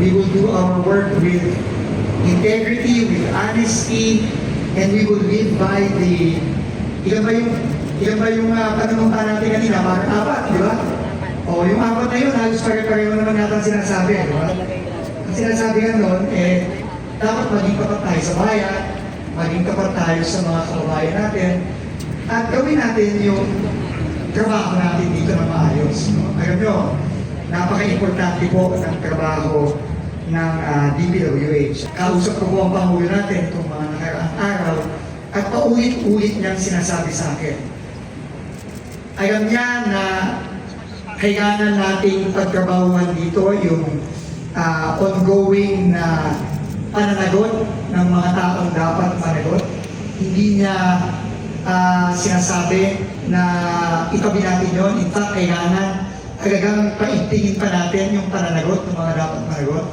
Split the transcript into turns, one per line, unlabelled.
We will do our work with integrity, with honesty, and we will live by the... Ilan ba yung panunumpa natin kanina? Parang apat, di ba? O, yung apat na yun, halos pare-pareho naman natin sinasabi, di ba? Ang sinasabi nga nun, dapat maging tapat tayo sa bayan, maging tapat tayo sa mga kababayan natin, at gawin natin yung trabaho natin dito na maayos. No? Alam nyo, napaka-importante po ng trabaho ng DPWH. Kausap ko po ang Pangulo natin itong mga nakaraang araw at paulit-ulit niyang sinasabi sa akin. Alam niya na kailangan nating pagtrabahuhan dito yung ongoing na pananagot ng mga taong dapat managot. Hindi niya sinasabi na itabi natin yun. In fact, kailangan talagang paigtingin pa natin yung pananagot ng mga dapat managot.